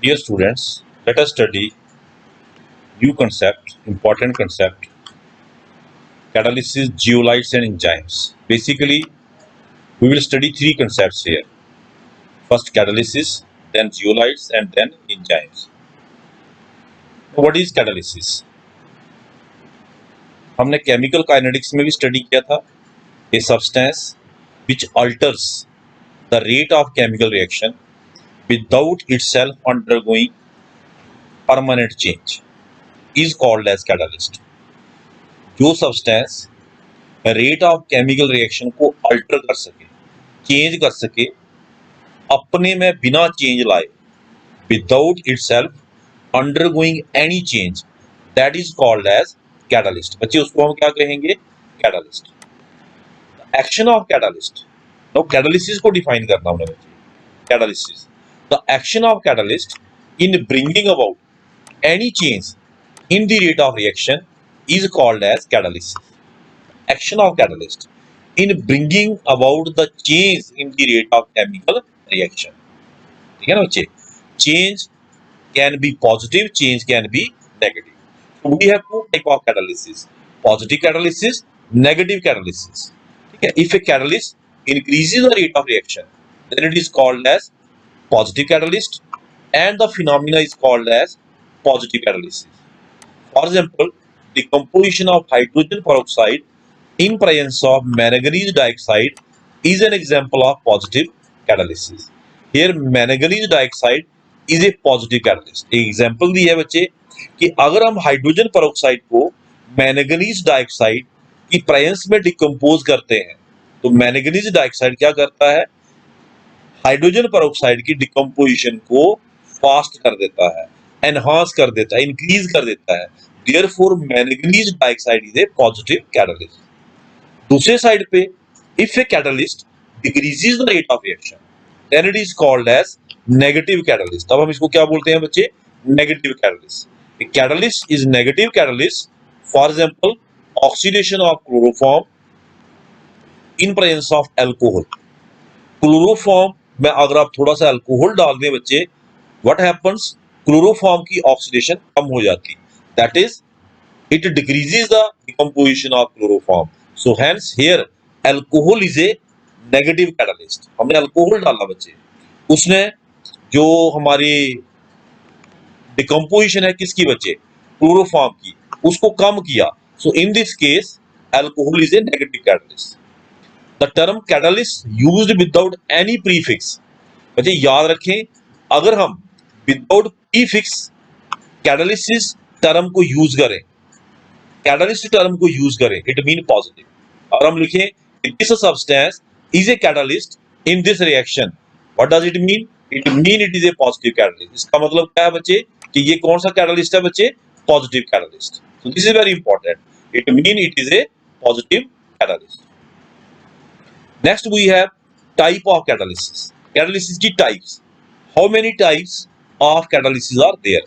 Dear students, let us study new concept, important concept, catalysis, zeolites and enzymes. Basically, we will study three concepts here. First catalysis, then zeolites and then enzymes. What is catalysis? हमने chemical kinetics में भी study किया था. A substance which alters the rate of chemical reaction without itself undergoing permanent change is called as catalyst. जो substance rate of chemical reaction को alter कर सके, change कर सके अपने में बिना चेंज लाए, without itself undergoing any change, that is called as catalyst. बच्चे उसको हम क्या कहेंगे? Catalyst. Action of catalyst. Now catalysis को डिफाइन करना हमने बच्चे. Catalysis, the action of catalyst in bringing about any change in the rate of reaction is called as catalysis. Action of catalyst in bringing about the change in the rate of chemical reaction. ठीक है ना बच्चे? Change can be positive, change can be negative. So we have two type of catalysis: positive catalysis, negative catalysis. ठीक है? If a catalyst increases the rate of reaction, then it is called as positive catalyst, and the phenomena is called as positive catalysis. For example, the composition of hydrogen peroxide in presence of manganese dioxide is an example of positive catalysis. Here manganese dioxide is a positive catalyst. एक example दी है बच्चे कि अगर हम hydrogen peroxide को manganese dioxide की presence में decompose करते हैं तो मैंगनीज डाइऑक्साइड क्या करता है? हाइड्रोजन पेरोक्साइड की डिकम्पोजिशन को फास्ट कर देता है, एनहांस कर देता है, इंक्रीज कर देता है. Therefore, manganese dioxide is a positive catalyst. दूसरे साइड पे, if a catalyst decreases the rate of reaction, then it is called as negative catalyst. अब हम इसको क्या बोलते हैं बच्चे? Negative catalyst. A catalyst is negative catalyst. For example, oxidation of chloroform in presence of alcohol. Chloroform में अगर आप थोड़ा सा अल्कोहल डाल दें बच्चे, what happens? क्लोरोफॉर्म की ऑक्सीडेशन कम हो जाती है. That is, it decreases the decomposition of chloroform. So hence here alcohol is a negative catalyst. हमने अल्कोहल डाला बच्चे, उसने जो हमारी डिकम्पोजिशन है किसकी बच्चे? क्लोरोफॉर्म की, उसको कम किया. So in this case alcohol is a negative catalyst. The term catalyst used without any prefix. बच्चे याद रखें, अगर हम विदाउट प्रीफिक्स कैटालिसिस टर्म को यूज करें, कैटालिस्ट टर्म को यूज करें, इट मीन पॉजिटिव. और हम लिखें this substance is a catalyst in this reaction, what does it mean? It mean it is a positive catalyst. इसका मतलब क्या है बच्चे कि ये कौन सा कैटालिस्ट है बच्चे? Positive catalyst. So this is very important. It mean it is a positive catalyst. Next we have type of catalysis. Catalysis की types. How many types of catalysis are there?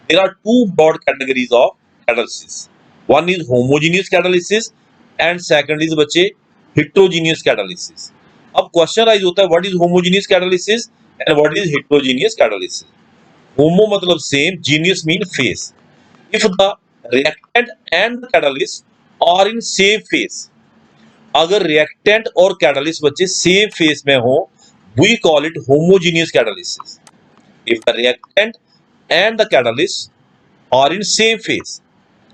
There are two broad categories of catalysis. One is homogeneous catalysis and second is बच्चे heterogeneous catalysis. अब question rise होता है what is homogeneous catalysis and what is heterogeneous catalysis. Homo मतलब same, geneous mean phase. If the reactant and the catalyst are in same phase, अगर reactant और catalyst बच्चे same phase में हो, we call it homogeneous catalysis. If the reactant and the catalyst are in same phase,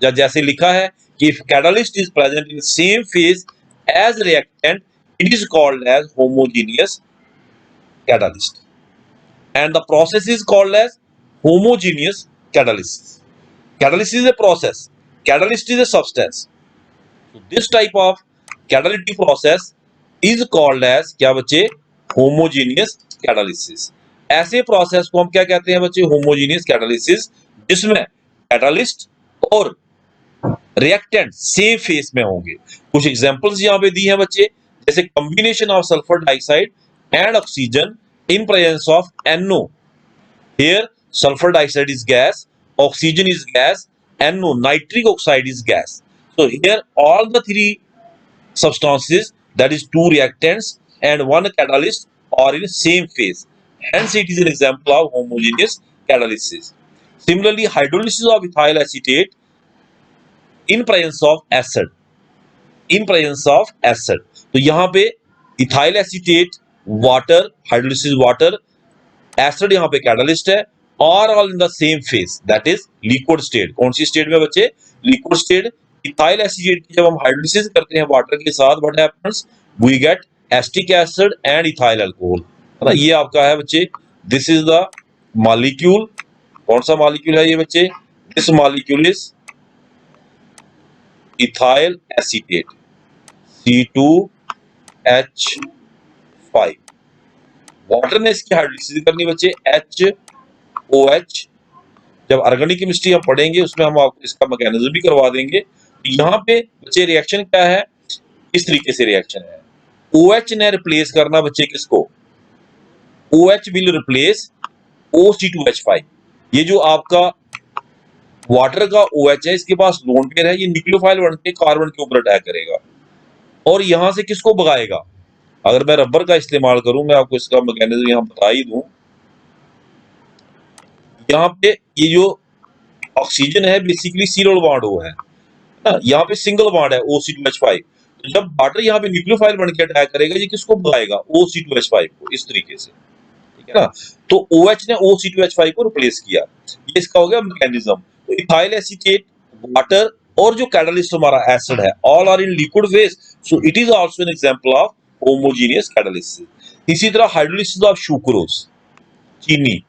जैसे लिखा है कि if catalyst is present in same phase as reactant, it is called as homogeneous catalyst, and the process is called as homogeneous catalysis. Catalysis is a process, catalyst is a substance. So this type of catalytic process is called as क्या बच्चे? homogeneous catalysis. ऐसे process को हम क्या कहते हैं बच्चे? Homogeneous catalysis, जिसमें कैटालिस्ट और रिएक्टेंट सेम फेस में होंगे. कुछ एग्जांपल्स यहां पे दी हैं बच्चे, जैसे combination of sulphur dioxide and oxygen in presence of NO. Here sulphur dioxide is gas, oxygen is gas, NO nitric oxide is gas. So here all the three substances, that is two reactants and one catalyst, are in same phase. Hence, it is an example of homogeneous catalysis. Similarly, hydrolysis of ethyl acetate in presence of acid. In presence of acid, तो यहां पे ethyl acetate, water, hydrolysis water, acid यहां पे catalyst है, और all in the same phase, that is liquid state. कौन सी state में बच्चे? Liquid state. इथाइल एसीटेट की जब हम हाइड्रोलिसिस करते हैं वाटर के साथ, what happens? We get acetic acid and ethyl alcohol, है ना। ये आपका है बच्चे, दिस इज द मॉलिक्यूल। कौन सा मॉलिक्यूल है ये बच्चे? This molecule is ethyl acetate, C2H5। Water ने इसकी हाइड्रोलिसिस करनी बच्चे, HOH। जब ऑर्गेनिक केमिस्ट्री हम पढ़ेंगे उसमें हम आपको इसका मैकेनिज्म भी करवा देंगे। यहाँ पे बच्चे रिएक्शन क्या है, इस तरीके से रिएक्शन है। OH ने रिप्लेस करना बच्चे किसको? OH will replace OC2H5। ये जो आपका वाटर का OH है, इसके पास लोन पेयर है, ये न्यूक्लियोफाइल बन के कार्बन के ऊपर अटैक करेगा और यहां से किसको भगाएगा? अगर मैं रबर का इस्तेमाल करूं, मैं आपको इसका मैकेनिज्म यहां बता ही दूं। यहाँ पे ये जो ऑक्सीजन है बेसिकली सिंगल बॉन्ड वो है ना, यहाँ पे सिंगल बॉन्ड है OC2H5। तो जब वाटर यहाँ पे न्यूक्लियोफाइल बन के अटैक करेगा, ये किसको भगाएगा? OC2H5 को, इस तरीके से, ठीक है ना। तो OH ने OC2H5 को रिप्लेस किया, ये इसका हो गया मैकेनिज्म। तो इथाइल एसीटेट, वाटर और जो कैटलिस्ट हमारा एसिड है, all are in liquid phase, so it is also an example of homogeneous catalysis. इसी तरह हाइड्रोलिसिस ऑफ सुक्रोज, चीनी,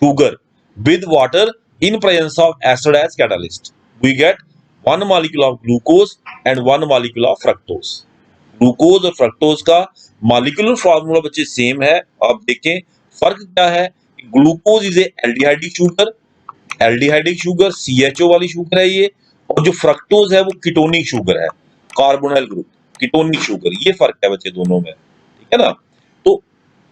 sugar with water in presence of acid as catalyst, we get one molecule of glucose and one molecule of fructose। Glucose और fructose का molecular formula बच्चे same है। आप देखें फर्क क्या है, glucose is aldehydic sugar, aldehydic sugar CHO वाली शुगर है ये, और जो फ्रक्टोज है वो कीटोनिक शुगर है, कार्बोनाइल ग्रुप, कीटोनिक शुगर। ये फर्क है बच्चे दोनों में, ठीक है ना। तो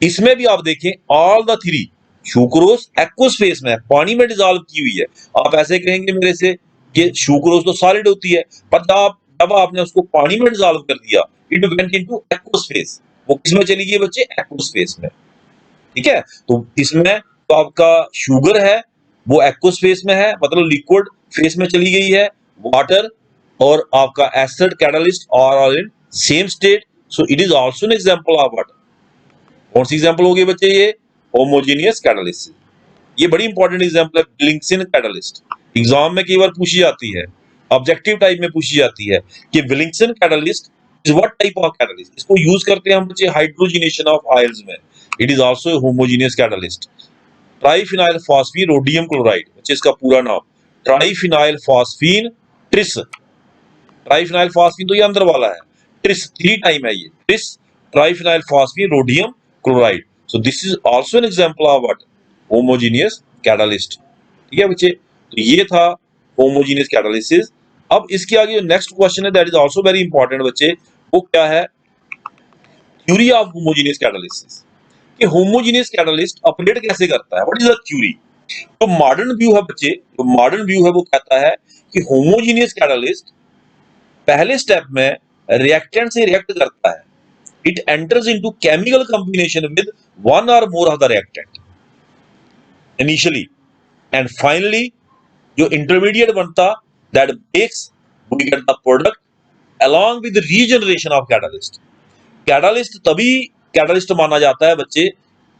इसमें भी आप देखें all the three, sucrose aqueous face में है, पानी में डिसॉल्व की हुई है। आप ऐसे कहेंगे मेरे से कि सुक्रोज तो सॉलिड होती है, पर जब आपने उसको पानी में डिसॉल्व कर दिया, it went into aqueous face. वो किसमें चली गई बच्चे? एक्वस फेस में, ठीक है। तो इसमें तो आपका शुगर है वो एक्वस फेस में है, मतलब लिक्विड फेस में चली गई है। वाटर और आपका acid catalyst are in same state, so it is also an example of water. कौन सी एग्जांपल होगी बच्चे? ये होमोजेनियस कैटलिस्ट। ये बड़ी इंपॉर्टेंट एग्जांपल है, विलिंगसन कैटलिस्ट। एग्जाम में कई बार पूछी जाती है, ऑब्जेक्टिव टाइप में पूछी जाती है कि Wilkinson catalyst is what type of catalyst. इसको यूज करते हैं हम बच्चे हाइड्रोजनेशन ऑफ आयल्स में। It is also homogeneous catalyst. Triphenyl phosphine rhodium chloride, बच्चे इसका पूरा नाम triphenyl phosphine tris. Triphenyl phosphine तो ये अंदर वाला है, ट्रिस 3 टाइम है ये, tris triphenyl phosphine rhodium chloride. So this is also an example of what? Homogeneous catalyst। ठीक है बच्चे, तो ये था homogeneous catalysis। अब इसके आगे जो नेक्स्ट क्वेश्चन है that is also very important बच्चे, वो क्या है? थ्योरी ऑफ होमोजेनियस कैटलिसिस, कि होमोजेनियस कैटलिस्ट ऑपरेट कैसे करता है, व्हाट इज द थ्योरी। तो मॉडर्न व्यू है बच्चे, जो मॉडर्न व्यू है वो कहता है कि होमोजेनियस कैटलिस्ट पहले स्टेप में रिएक्टेंट से रिएक्ट करता है, it enters into chemical combination with one or more of the reactant initially, and finally जो intermediate बनता that makes we get the product along with the regeneration of catalyst। catalyst तभी catalyst माना जाता है बच्चे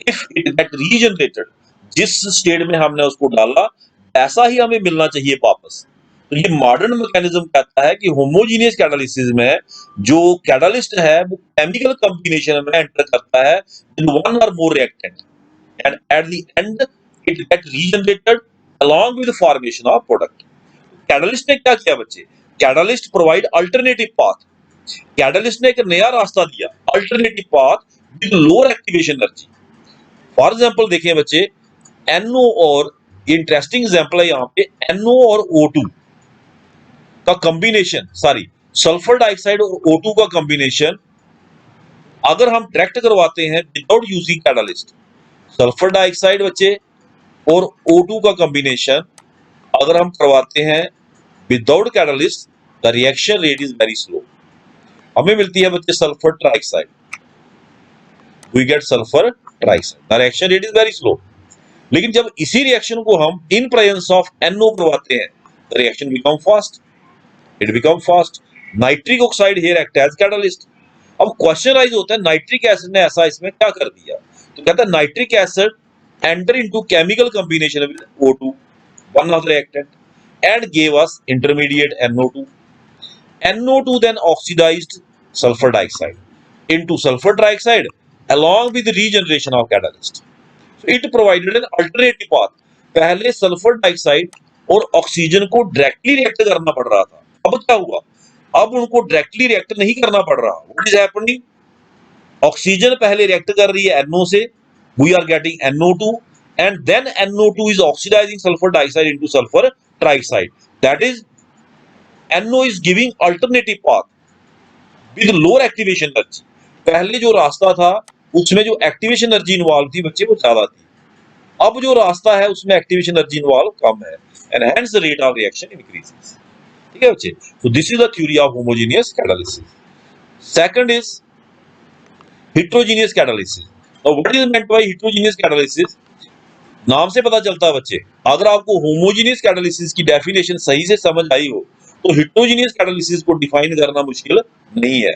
if it get regenerated, जिस state में हमने उसको डाला ऐसा ही हमें मिलना चाहिए वापस। तो ये मॉडर्न मैकेनिज्म कहता है कि होमोजेनियस कैटालिसिस में जो कैटालिस्ट है वो केमिकल कॉम्बिनेशन में एंटर करता है in one or more reactant, and at the end it get regenerated along with formation of product. Catalyst ने क्या किया बच्चे? Catalyst provide alternative path. Catalyst ने एक नया रास्ता दिया, alternative path with lower activation energy. For example देखें बच्चे, NO और इंटरेस्टिंग एग्जांपल है यहाँ पे, NO और O2 का कॉम्बिनेशन, सॉरी सल्फर डाइऑक्साइड और O2 का कॉम्बिनेशन अगर हम डायरेक्ट करवाते हैं without using catalyst, sulphur dioxide बच्चे और O2 का कॉम्बिनेशन अगर हम करवाते हैं without catalyst, the reaction rate is very slow. हमें मिलती है बच्चे sulphur trioxide, we get sulphur trioxide, the reaction rate is very slow. लेकिन जब इसी रिएक्शन को हम इन प्रेजेंस ऑफ NO करवाते हैं, the reaction become fast, it become fast. Nitric oxide here act as catalyst. अब क्वेश्चन राइज होता है नाइट्रिक एसिड ने ऐसा इसमें क्या कर दिया, तो कहता है nitric acid enter into chemical combination with O2, one of the reactant, and gave us intermediate NO2. NO2 then oxidized sulfur dioxide into sulfur dioxide along with the regeneration of catalyst. So it provided an alternative path. पहले sulphur dioxide और oxygen को directly react करना पड़ रहा था, अब क्या हुआ, अब उनको डायरेक्टली रिएक्ट नहीं करना पड़ रहा। व्हाट इज हैपनिंग, ऑक्सीजन पहले रिएक्ट कर रही है NO से, we are getting NO2 and then NO2 is oxidizing sulfur dioxide into sulfur trioxide, that is NO is giving alternative path with lower activation energy। पहले जो रास्ता था उसमें जो एक्टिवेशन एनर्जी इन्वॉल्व थी बच्चे वो ज्यादा थी, अब जो रास्ता है उसमें एक्टिवेशन एनर्जी इन्वॉल्व कम है, and hence the rate of reaction increases. ठीक है बच्चे, सो this is the theory of homogeneous catalysis. Second is heterogeneous catalysis। now what is meant by heterogeneous catalysis, नाम से पता चलता है बच्चे, अगर आपको होमोजेनियस कैटालिसिस की डेफिनेशन सही से समझ आई हो तो हेटेरोजेनियस कैटालिसिस को डिफाइन करना मुश्किल नहीं है।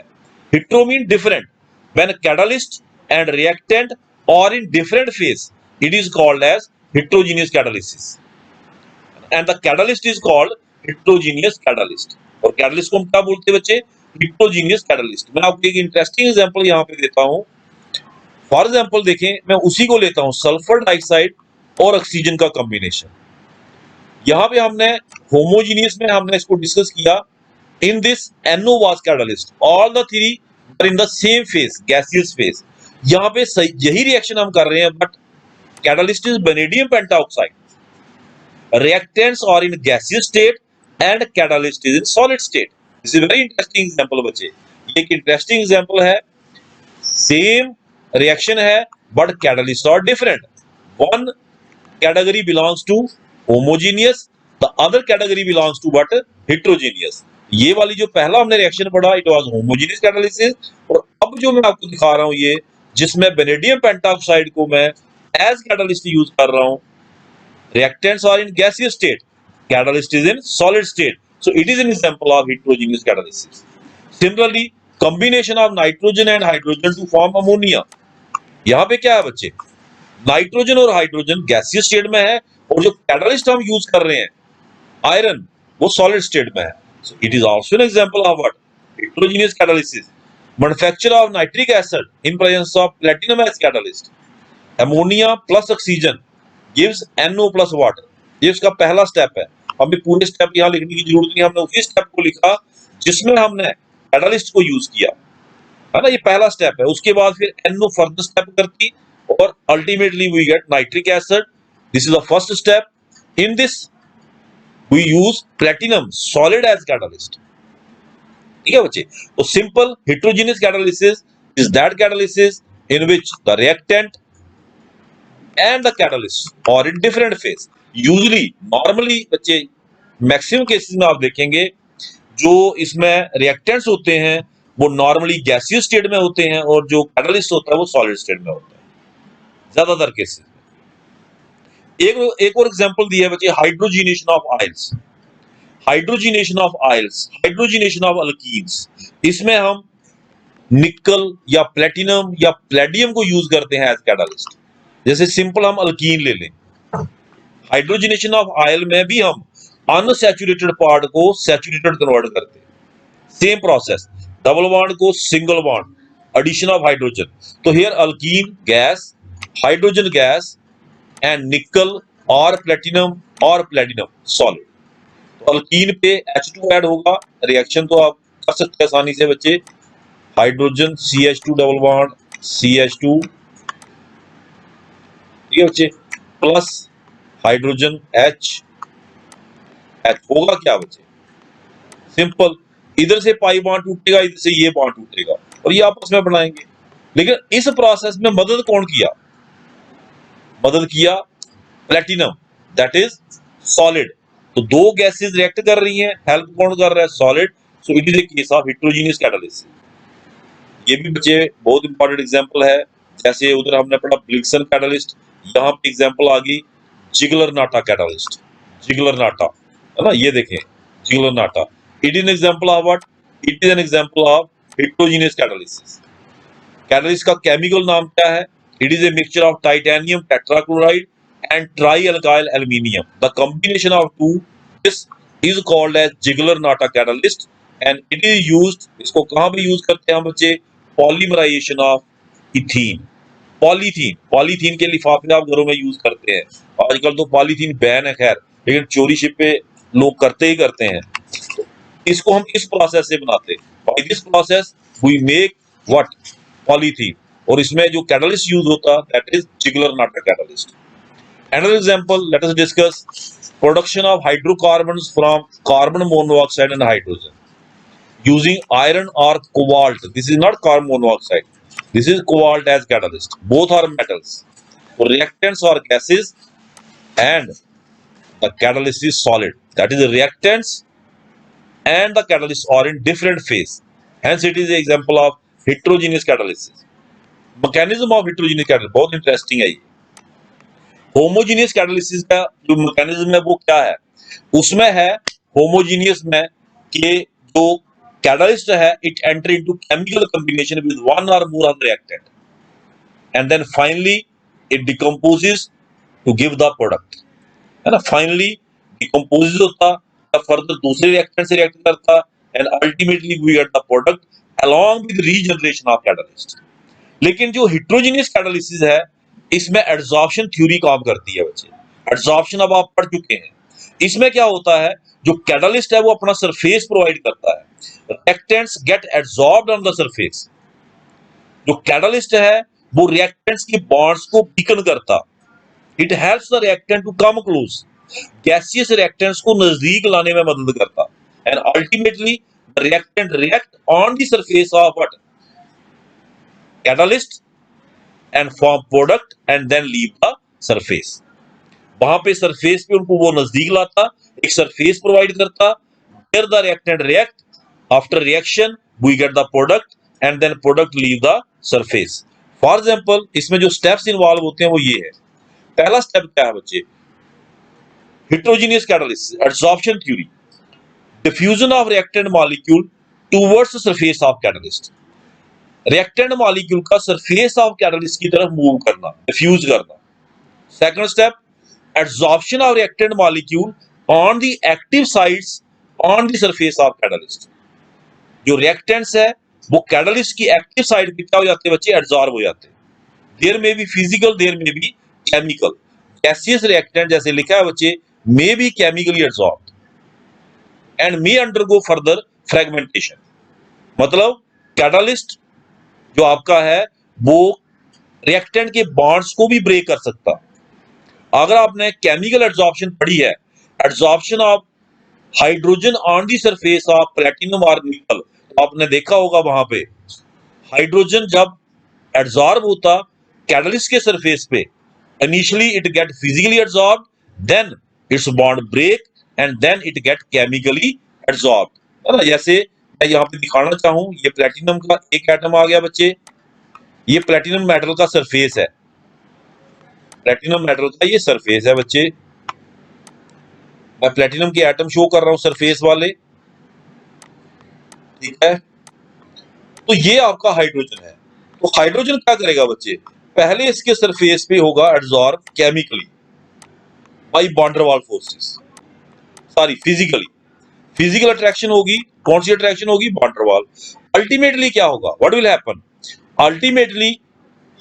Hetero mean different, when catalyst and reactant are in different phase it is called as heterogeneous catalysis, and the catalyst is called heterogeneous catalyst. और कैटलिस्ट को हम क्या बोलते हैं बच्चे, हेटेरोजेनियस कैटालिस्ट। मैं आपको एक इंटरेस्टिंग एग्जांपल यहाँ पे देता हूँ। फॉर एग्जांपल देखें, मैं उसी को लेता हूँ, सल्फर डाइऑक्साइड और ऑक्सीजन का कॉम्बिनेशन। यहाँ पे हमने होमोजेनियस में हमने इसको डिस्कस किया, in this NO was catalyst, all the three are in the same phase, gaseous phase. यहाँ पे यही रिएक्शन हम कर रहे हैं, but catalyst is vanadium pentoxide, reactants are in gaseous state and catalyst is in solid state। this is very interesting example बच्चे, ये एक इंटरेस्टिंग एग्जांपल है। सेम रिएक्शन है but catalyst are different, one category belongs to homogeneous, the other category belongs to but heterogeneous. ये वाली जो पहला हमने रिएक्शन पढ़ा इट वाज होमोजेनियस कैटालिसिस, और अब जो मैं आपको दिखा रहा हूं ये, जिसमें वेनेडियम पेंटाऑक्साइड को मैं एज कैटालिस्ट यूज कर रहा हूं, reactants are in gaseous state, catalyst is in solid state, so it is an example of heterogeneous catalysis। similarly combination of nitrogen and hydrogen to form ammonia, यहाँ पे क्या है बच्चे, नाइट्रोजन और hydrogen gaseous state में है, और जो कैटलिस्ट हम यूज कर रहे हैं आयरन वो सॉलिड स्टेट में है, so it is also an example of what, heterogeneous catalysis। manufacture of nitric acid in presence of platinum as catalyst, ammonia plus oxygen gives NO plus water, ये उसका पहला step है। हमें पूरे step यहाँ लिखने की जरूरत नहीं, हमने उसी स्टेप को लिखा जिसमें हमने कैटलिस्ट को यूज किया, है ना, ये पहला स्टेप है। उसके बाद फिर NO फर्दर स्टेप करती और ultimately we get nitric acid, this is the first step. In this we use platinum solid as catalyst. ठीक है बच्चे, तो simple heterogeneous catalysis is that catalysis in which the reactant and the catalyst or in different phase। usually normally बच्चे maximum cases में आप देखेंगे जो इसमें रिएक्टेंट्स होते हैं वो नॉर्मली गैसियस स्टेट में होते हैं, और जो कैटलिस्ट होता है वो सॉलिड स्टेट में होता है ज्यादातर केसेस में। एक और एग्जांपल दिया है बच्चे, hydrogenation of oils, hydrogenation of oils, hydrogenation of alkenes. इसमें हम निकल या प्लेटिनम या प्लेडियम को यूज करते हैं एज कैटलिस्ट। जैसे सिंपल हम अल्कीन ले लें, हाइड्रोजनेशन ऑफ आयल में भी हम अनसैचुरेटेड पार्ट को सैचुरेटेड कन्वर्ट करते हैं, सेम प्रोसेस, डबल बॉन्ड को single bond, addition of hydrogen. तो here alkene gas, hydrogen gas and nickel और प्लेटिनम सॉलिड। तो अल्कीन पे H2 ऐड होगा, रिएक्शन तो आप कर सकते हैं आसानी से बच्चे, hydrogen CH2 double bond CH2, ठीक है बच्चे, प्लस हाइड्रोजन H होगा क्या बच्चे, सिंपल, इधर से पाई बॉन्ड टूटेगा, इधर से ये बॉन्ड टूटेगा और ये आपस में बनाएंगे। लेकिन इस प्रोसेस में मदद कौन किया, मदद किया प्लेटिनम, दैट इज सॉलिड। तो दो गैसेस रिएक्ट कर रही हैं, हेल्प कौन कर रहा है, solid. So it is A case of heterogeneous catalysis. ये भी बच्चे बहुत इंपॉर्टेंट एग्जांपल है। जैसे उधर हमने पढ़ा ब्लिक्सन कैटलिस्ट, यहाँ पे एग्जांपल आ गई Ziegler Natta catalyst, Ziegler Natta, है ना, ये देखें Ziegler Natta. It is an example of what? It is an example of heterogeneous catalysis. Catalyst का केमिकल नाम क्या है? It is a mixture of titanium tetrachloride and trialkyl aluminium. The combination of two this is called as Ziegler Natta catalyst and it is used, इसको कहां पे use करते हैं हम बच्चे? Polymerisation of ethene, polythene, polythene के लिफाफे आप घरों में यूज करते हैं। आजकल तो पॉलीथीन बैन है खैर, लेकिन चोरी छिपे लोग करते ही करते हैं। तो इसको हम इस प्रोसेस से बनाते हैं। By this process we make what? Polythene. और इसमें जो कैटालिस्ट यूज होता है that is Ziegler Natta catalyst. Another example, let us discuss production of hydrocarbons from carbon monoxide and hydrogen using iron or cobalt. This is not carbon monoxide. This is cobalt as catalyst. Both are metals. So reactants are gases and the catalyst is solid. That is the reactants and the catalyst are in different phase. Hence it is an example of heterogeneous catalysis. Mechanism of heterogeneous catalysis बहुत interesting है ये। Homogeneous catalysis का जो mechanism है वो क्या है? उसमें है होमोजीनियस में कि जो कैटालिस्ट है it enter into chemical combination with one or more of the reactant and then finally it decomposes to give the product, है ना। फाइनली डिकम्पोजेस होता है, फर्दर दूसरे रिएक्टेंट से रिएक्ट करता and ultimately we get the product along with regeneration of catalyst. लेकिन जो heterogeneous catalysis है इसमें एड्सॉर्प्शन थ्योरी काम करती है बच्चे। एड्सॉर्प्शन अब आप पढ़ चुके हैं। इसमें क्या होता है, जो कैटालिस्ट है वो अपना सरफेस प्रोवाइड करता है, reactants get absorbed on the surface. जो कैटालिस्ट है वो रिएक्टेंट्स की बॉन्ड्स को वीकन करता, it helps the reactant to come close, gaseous reactants को नजदीक लाने में मदद करता and ultimately the reactant react on the surface of what? Catalyst and form product and then leave the surface. वहां पे सरफेस पे उनको वो नजदीक लाता, एक सरफेस प्रोवाइड करता, where the reactant react, after reaction we get the product and then product leave the surface. For example, इसमें जो steps involve होते हैं वो ये है। पहला स्टेप क्या है बच्चे? heterogeneous catalysis, adsorption theory, diffusion of reactant molecule towards the surface of catalyst. Reactant molecule का सरफेस ऑफ कैटालिस्ट की तरफ मूव करना, डिफ्यूज करना। Second step, adsorption of reactant molecule on the active sites on the surface of catalyst. जो reactants है वो catalyst की active side पे क्या हो जाते हैं बच्चे? एड्सॉर्ब हो जाते हैं। देयर में भी फिजिकल, देयर में भी केमिकल। गैसियस रिएक्टेंट जैसे लिखा है बच्चे, may be chemically adsorbed and may undergo further fragmentation. मतलब कैटालिस्ट जो आपका है वो रिएक्टेंट के बॉन्ड्स को भी ब्रेक कर सकता। अगर आपने केमिकल एड्सॉर्प्शन पढ़ी है, adsorption of hydrogen on the surface of platinum और निकल, तो आपने देखा होगा वहां पे हाइड्रोजन जब एड्सॉर्ब होता कैटालिस्ट के सरफेस पे, initially it get physically adsorb, then its bond break and then it get chemically adsorb, है ना। जैसे मैं यहाँ पे दिखाना चाहूं, ये प्लैटिनम का एक एटम आ गया बच्चे, ये प्लैटिनम मेटल का सरफेस है, प्लैटिनम मेटल का ये सरफेस है बच्चे। मैं प्लैटिनम के एटम शो कर रहा हूं सरफेस वाले, ठीक है। तो ये आपका हाइड्रोजन है। तो हाइड्रोजन क्या करेगा बच्चे? पहले इसके सरफेस पे होगा adsorb chemically bye van der वाल forces, sorry physically, physical attraction होगी। कौन सी अट्रैक्शन होगी? वैन डर वाल। अल्टीमेटली क्या होगा? What will happen? Ultimately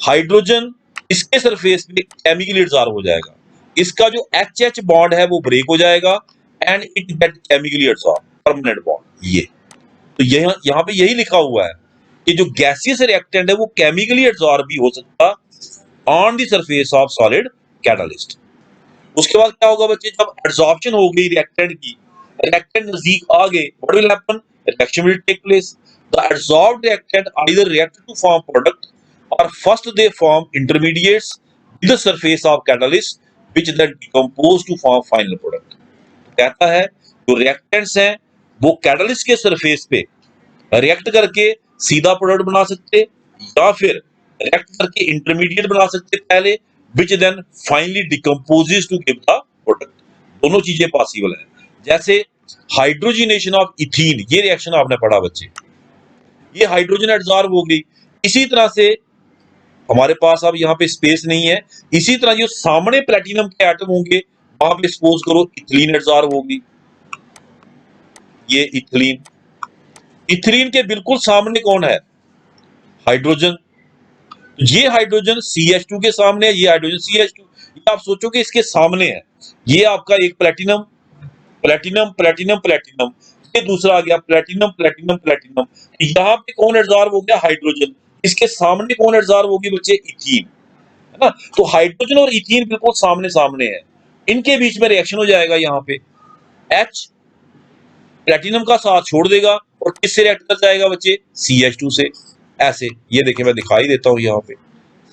hydrogen इसके सरफेस पे केमिकली एड्सॉर्ब हो जाएगा, इसका जो एच बॉन्ड है वो ब्रेक हो जाएगा and it get chemically adsorb, permanent bond. ये तो यहाँ पे यही लिखा हुआ है कि जो गैसियस रिएक्टेंट है वो केमिकली एड्सॉर्ब भी हो सकता on the surface of solid catalyst. उसके बाद क्या होगा बच्चे? जब एड्सॉर्प्शन हो गई रिएक्टेंट की, रिएक्टेंट नजदीक आ गए, what will happen? Reaction will take place. The adsorbed reactant either react to form product or first they form intermediates with the surface of catalyst which then decompose to form final product. कहता है जो reactants हैं वो catalyst के surface पे react करके सीधा product बना सकते या फिर रिएक्ट करके इंटरमीडिएट बना सकते पहले, which then finally decomposes to give the product। दोनों चीजें पॉसिबल है। जैसे हाइड्रोजनेशन ऑफ इथीन, ये रिएक्शन आपने पढ़ा बच्चे, ये हाइड्रोजन एडजॉर्ब हो गई। इसी तरह से हमारे पास अब यहाँ पे स्पेस नहीं है, इसी तरह जो सामने प्लेटिनम के एटम होंगे वहां पे सपोज करो इथिलीन एडजॉर्ब होगी, ये इथिलीन। इथिलीन के बिल्कुल सामने कौन है? हाइड्रोजन। ये हाइड्रोजन CH2 के सामने है, ये हाइड्रोजन CH2, ये आप सोचो कि इसके सामने है। ये आपका एक प्लेटिनम प्लेटिनम प्लेटिनम प्लेटिनम, ये दूसरा आ गया प्लेटिनम प्लेटिनम प्लेटिनम। यहाँ पे कौन एडजॉर्ब हो गया? हाइड्रोजन। इसके सामने कौन एडजॉर्ब होगी बच्चे? इथीन, है ना। तो हाइड्रोजन और इथीन बिल्कुल सामने सामने है, इनके बीच में रिएक्शन हो जाएगा। यहाँ पे H प्लेटिनम का साथ छोड़ देगा और किससे रिएक्ट कर जाएगा बच्चे? CH2 से। ऐसे ये देखिए मैं दिखाई देता हूं यहाँ पे,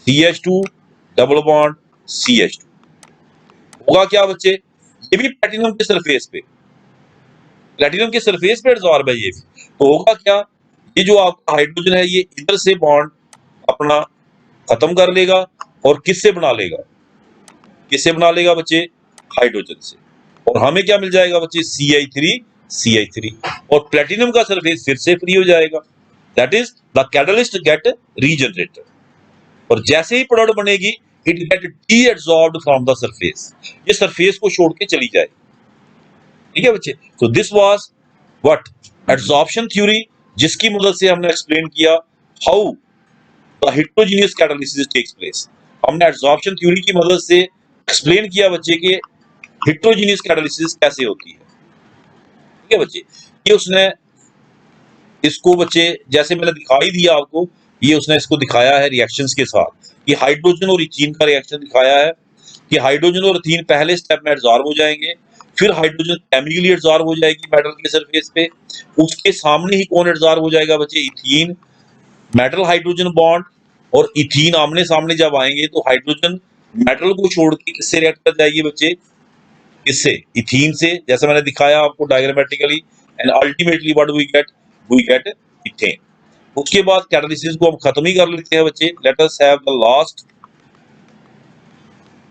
CH2 डबल बॉन्ड CH2 होगा क्या बच्चे? ये भी प्लेटिनम के सरफेस पे, प्लेटिनम के सरफेस पे एडजॉर्ब है ये भी। तो होगा क्या? ये जो आपका हाइड्रोजन है ये इधर से बॉन्ड अपना खत्म कर लेगा और किससे बना लेगा? किससे बना लेगा बच्चे? हाइड्रोजन से। और हमें क्या मिल जाएगा बच्चे? CH3 और प्लेटिनम का सरफेस फिर से फ्री हो जाएगा। That is the catalyst get regenerated. और जैसे ही प्रोडक्ट बनेगी it get desorbed from the surface, ये सरफेस को छोड़ के चली जाए। ठीक है बच्चे। तो this was what? Adsorption theory, जिसकी मदद से हमने एक्सप्लेन किया how the heterogeneous catalysis takes place. हमने एडसॉर्प्शन थ्योरी की मदद से एक्सप्लेन किया बच्चे के हेटेरोजेनियस कैटालिसिस कैसे होती है। ठीक है बच्चे। ये उसने इसको बच्चे जैसे मैंने दिखाई दिया आपको, ये उसने इसको दिखाया है रिएक्शंस के साथ। ये हाइड्रोजन और इथीन का रिएक्शन दिखाया है कि हाइड्रोजन और इथीन पहले स्टेप में एडसॉर्ब हो जाएंगे, फिर हाइड्रोजन केमिकली एडसॉर्ब हो जाएगी मेटल के सरफेस पे। उसके सामने ही कौन एडसॉर्ब हो जाएगा बच्चे? इथीन। मेटल हाइड्रोजन बॉन्ड और इथीन आमने सामने जब आएंगे तो हाइड्रोजन मेटल को छोड़ के किससे रिएक्ट कर जाएगी बच्चे? इससे, इथीन से, जैसे मैंने दिखाया आपको diagrammatically. And ultimately what we get? We get ethane. उसके बाद कैटालिसिस को हम खत्म ही कर लेते हैं बच्चे। Let us have the last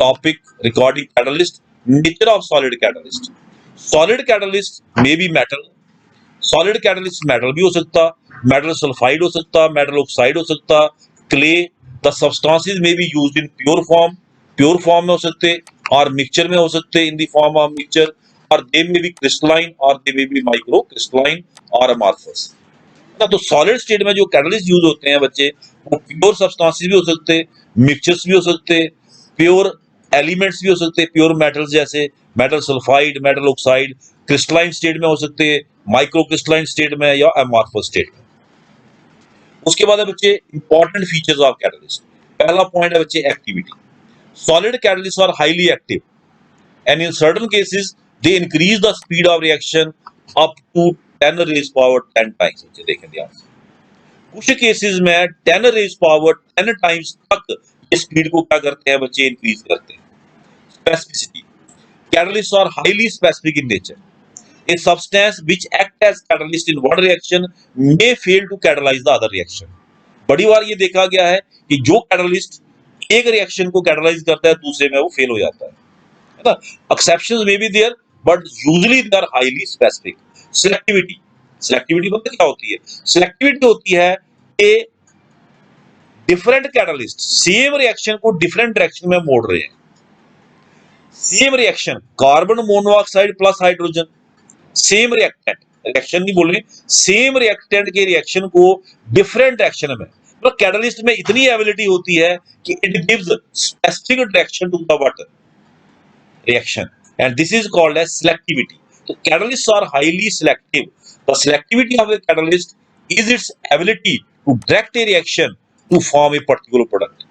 topic regarding catalyst, nature of solid catalyst. Solid catalyst may be metal, solid catalyst metal भी हो सकता, मेटल सल्फाइड हो सकता, मेटल ऑक्साइड हो सकता, clay. The substances may be used in pure form में हो सकते, और मिक्सचर में हो सकते, in the form of mixture, और दे मे बी क्रिस्टलाइन और दे मे बी माइक्रो क्रिस्टलाइन और अमॉर्फस। ना, तो सॉलिड स्टेट में जो कैटलिस्ट यूज होते हैं बच्चे, वो प्योर सब्सटेंसेस भी हो सकते, मिक्सचर्स भी हो सकते, प्योर एलिमेंट्स भी हो सकते, प्योर मेटल्स जैसे metal sulphide, metal oxide, crystalline state में हो सकते, माइक्रो क्रिस्टलाइन स्टेट में या अमॉर्फस स्टेट में। उसके बाद है बच्चे इंपॉर्टेंट फीचर्स ऑफ कैटलिस्ट। पहला पॉइंट है बच्चे activity. Solid catalyst are highly active and in certain cases they increase the speed of reaction up to 10 raised power 10 times। देखें ध्यान से, कुछ केसेस में 10 raised power 10 times तक ये स्पीड को क्या करते हैं बच्चे? इंक्रीज करते हैं। Specificity, catalyst are highly specific in nature. A substance which act as catalyst in one reaction may fail to catalyze the other reaction। बड़ी बार ये देखा गया है कि जो कैटलिस्ट एक रिएक्शन को कैटलाइज करता है दूसरे में वो फेल हो जाता है ना। Exceptions may be there but usually they are highly specific. Selectivity, selectivity मतलब क्या होती है? सिलेक्टिविटी होती है कि डिफरेंट कैटलिस्ट सेम रिएक्शन को डिफरेंट डायरेक्शन में मोड़ रहे हैं। Same reaction, carbon monoxide plus hydrogen, same reactant, reaction नहीं बोल रहे, सेम रिएक्टेंट के रिएक्शन को डिफरेंट डायरेक्शन में, मतलब कैटलिस्ट में इतनी एबिलिटी होती है कि it gives specific direction to the what? reaction, and this is called as selectivity। So catalysts are highly selective। The selectivity of a catalyst is its ability to direct a reaction to form a particular product।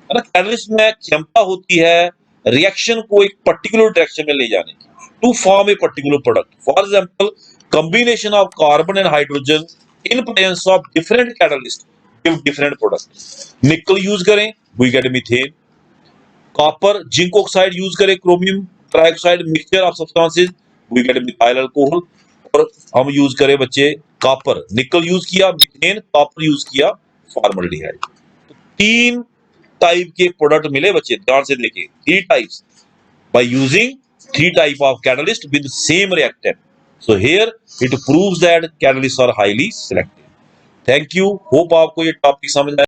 है ना, catalyst में क्षमता होती है reaction को एक particular direction में ले जाने की, to form a particular product. For example combination of carbon and hydrogen in presence of different catalyst give different product। Nickel use करें we get methane, copper zinc oxide use करें, chromium trioxide, mixture of substances we get methyl alcohol. और हम use करें बच्चे copper, nickel use किया, methane, copper use किया, formaldehyde. तीन type के प्रोडक्ट मिले बच्चे, ध्यान से देखिए, 3 types by using 3 type of catalyst with same reactant. So here it proves that catalysts are highly selective. Thank you. Hope आपको ये टॉपिक समझ में आया।